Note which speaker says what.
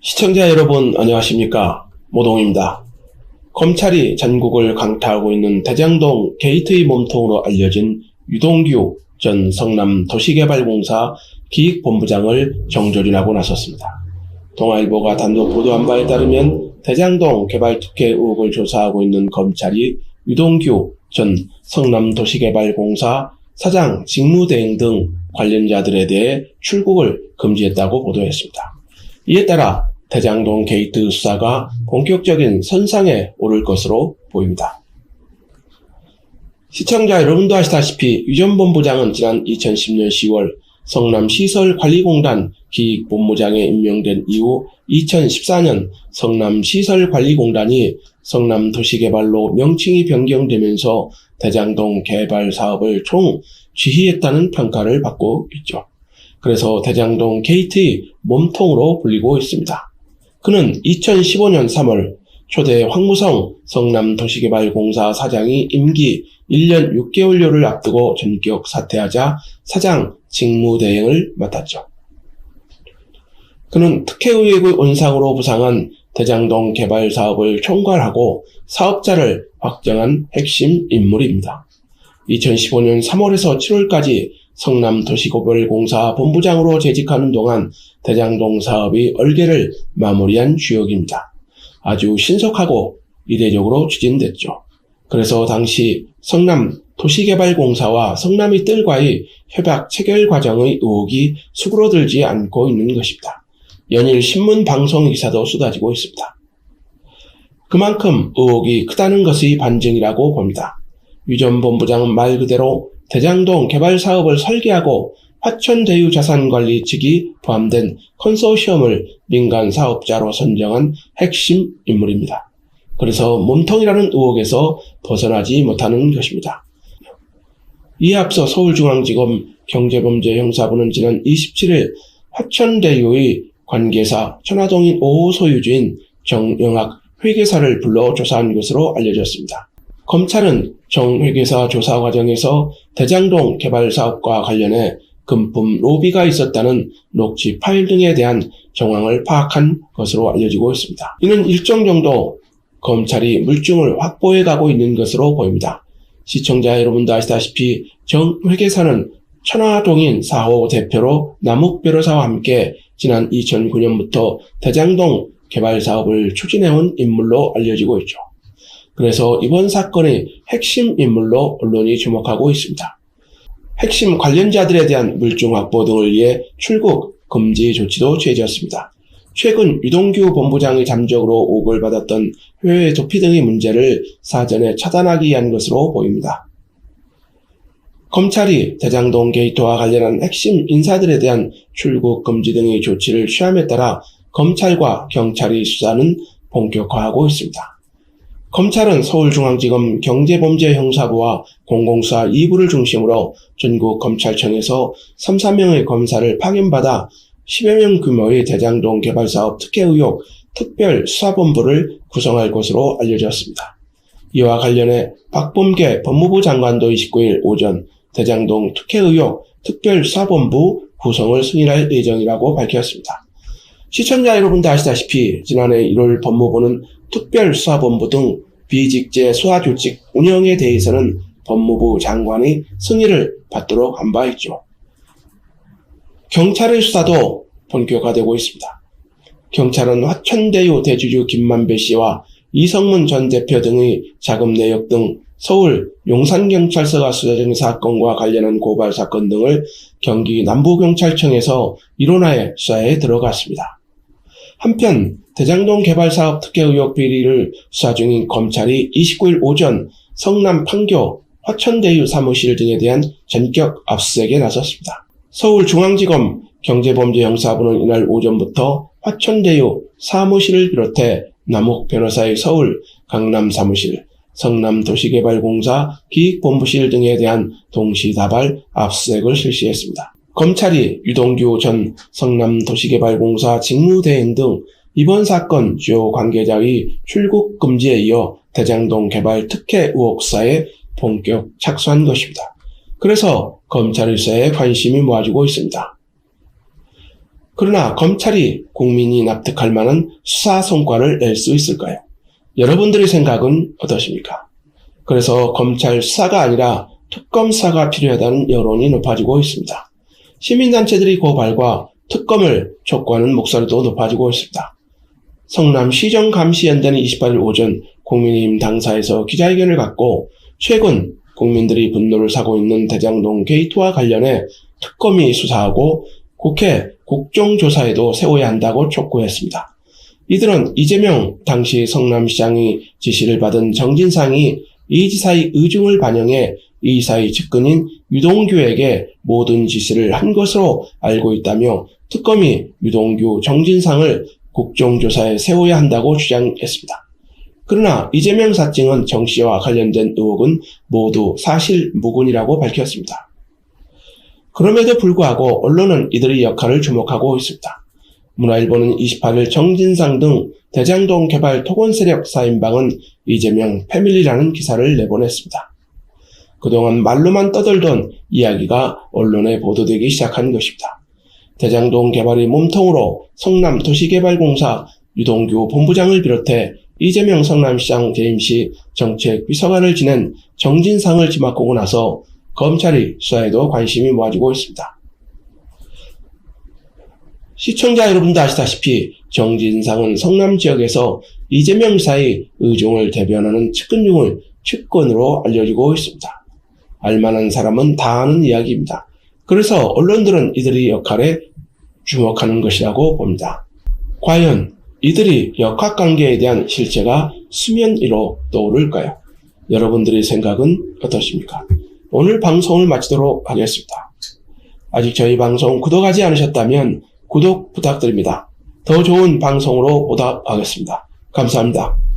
Speaker 1: 시청자 여러분 안녕하십니까? 모동입니다. 검찰이 전국을 강타하고 있는 대장동 게이트의 몸통으로 알려진 유동규 전 성남도시개발공사 기획본부장을 정조준하고 나섰습니다. 동아일보가 단독 보도한 바에 따르면 대장동 개발 특혜 의혹을 조사하고 있는 검찰이 유동규 전 성남도시개발공사 사장 직무대행 등 관련자들에 대해 출국을 금지했다고 보도했습니다. 이에 따라 대장동 게이트 수사가 본격적인 선상에 오를 것으로 보입니다. 시청자 여러분도 아시다시피 유 전 본부장은 지난 2010년 10월 성남시설관리공단 기획본부장에 임명된 이후 2014년 성남시설관리공단이 성남도시개발로 명칭이 변경되면서 대장동 개발 사업을 총 지휘했다는 평가를 받고 있죠. 그래서 대장동 게이트의 몸통으로 불리고 있습니다. 그는 2015년 3월 초대 황무성 성남도시개발공사 사장이 임기 1년 6개월여를 앞두고 전격 사퇴하자 사장 직무대행을 맡았죠. 그는 특혜 의혹의 온상으로 부상한 대장동 개발 사업을 총괄하고 사업자를 확정한 핵심 인물입니다. 2015년 3월에서 7월까지 성남도시개발공사 본부장으로 재직하는 동안 대장동 사업이 얼개를 마무리한 주역입니다. 아주 신속하고 이례적으로 추진됐죠. 그래서 당시 성남도시개발공사와 성남의 뜰과의 협약 체결 과정의 의혹이 수그러들지 않고 있는 것입니다. 연일 신문 방송 기사도 쏟아지고 있습니다. 그만큼 의혹이 크다는 것의 반증이라고 봅니다. 유 전 본부장은 말 그대로 대장동 개발 사업을 설계하고 화천대유자산관리 측이 포함된 컨소시엄을 민간 사업자로 선정한 핵심 인물입니다. 그래서 몸통이라는 의혹에서 벗어나지 못하는 것입니다. 이에 앞서 서울중앙지검 경제범죄형사부는 지난 27일 화천대유의 관계사 천화동인 5호 소유주인 정영학 회계사를 불러 조사한 것으로 알려졌습니다. 검찰은 정 회계사 조사 과정에서 대장동 개발 사업과 관련해 금품 로비가 있었다는 녹취 파일 등에 대한 정황을 파악한 것으로 알려지고 있습니다. 이는 일정 정도 검찰이 물증을 확보해 가고 있는 것으로 보입니다. 시청자 여러분도 아시다시피 정 회계사는 천화동인 4호 대표로 남욱 변호사와 함께 지난 2009년부터 대장동 개발 사업을 추진해온 인물로 알려지고 있죠. 그래서 이번 사건의 핵심 인물로 언론이 주목하고 있습니다. 핵심 관련자들에 대한 물증 확보 등을 위해 출국 금지 조치도 취해졌습니다. 최근 유동규 본부장의 잠적으로 의혹을 받았던 해외 도피 등의 문제를 사전에 차단하기 위한 것으로 보입니다. 검찰이 대장동 게이트와 관련한 핵심 인사들에 대한 출국 금지 등의 조치를 취함에 따라 검찰과 경찰의 수사는 본격화하고 있습니다. 검찰은 서울중앙지검 경제범죄형사부와 공공수사 2부를 중심으로 전국 검찰청에서 3, 4명의 검사를 파견받아 10여 명 규모의 대장동 개발사업 특혜 의혹 특별수사본부를 구성할 것으로 알려졌습니다. 이와 관련해 박범계 법무부 장관도 29일 오전 대장동 특혜 의혹 특별수사본부 구성을 승인할 예정이라고 밝혔습니다. 시청자 여러분도 아시다시피 지난해 1월 법무부는 특별수사본부 등 비직제 수사조직 운영에 대해서는 법무부 장관의 승인을 받도록 한 바 있죠. 경찰의 수사도 본격화되고 있습니다. 경찰은 화천대유 대주주 김만배 씨와 이성문 전 대표 등의 자금 내역 등 서울 용산경찰서가 수사 중인 사건과 관련한 고발 사건 등을 경기 남부경찰청에서 일원화해 수사에 들어갔습니다. 한편 대장동 개발사업 특혜 의혹 비리를 수사 중인 검찰이 29일 오전 성남 판교 화천대유 사무실 등에 대한 전격 압수수색에 나섰습니다. 서울중앙지검 경제범죄형사부는 이날 오전부터 화천대유 사무실을 비롯해 남욱 변호사의 서울 강남 사무실, 성남도시개발공사 기획본부실 등에 대한 동시다발 압수수색을 실시했습니다. 검찰이 유동규 전 성남도시개발공사 직무대행 등 이번 사건 주요 관계자의 출국 금지에 이어 대장동 개발 특혜 의혹 수사에 본격 착수한 것입니다. 그래서 검찰의 수사에 관심이 모아지고 있습니다. 그러나 검찰이 국민이 납득할 만한 수사 성과를 낼 수 있을까요? 여러분들의 생각은 어떠십니까? 그래서 검찰 수사가 아니라 특검 수사가 필요하다는 여론이 높아지고 있습니다. 시민단체들이 고발과 특검을 촉구하는 목소리도 높아지고 있습니다. 성남시정감시연대는 28일 오전 국민의힘 당사에서 기자회견을 갖고 최근 국민들이 분노를 사고 있는 대장동 게이트와 관련해 특검이 수사하고 국회 국정조사에도 세워야 한다고 촉구했습니다. 이들은 이재명 당시 성남시장이 지시를 받은 정진상이 이 지사의 의중을 반영해 이 지사의 측근인 유동규에게 모든 지시를 한 것으로 알고 있다며 특검이 유동규, 정진상을 국정조사에 세워야 한다고 주장했습니다. 그러나 이재명 사증은 정 씨와 관련된 의혹은 모두 사실 무근이라고 밝혔습니다. 그럼에도 불구하고 언론은 이들의 역할을 주목하고 있습니다. 문화일보는 28일 정진상 등 대장동 개발 토건 세력 4인방은 이재명 패밀리라는 기사를 내보냈습니다. 그동안 말로만 떠들던 이야기가 언론에 보도되기 시작한 것입니다. 대장동 개발의 몸통으로 성남도시개발공사 유동규 본부장을 비롯해 이재명 성남시장 재임시 정책비서관을 지낸 정진상을 지목하고 나서 검찰이 수사에도 관심이 모아지고 있습니다. 시청자 여러분도 아시다시피 정진상은 성남 지역에서 이재명 지사의 의중을 대변하는 측근으로 알려지고 있습니다. 알만한 사람은 다 아는 이야기입니다. 그래서 언론들은 이들의 역할에 주목하는 것이라고 봅니다. 과연 이들이 역학관계에 대한 실체가 수면 위로 떠오를까요? 여러분들의 생각은 어떠십니까? 오늘 방송을 마치도록 하겠습니다. 아직 저희 방송 구독하지 않으셨다면 구독 부탁드립니다. 더 좋은 방송으로 보답하겠습니다. 감사합니다.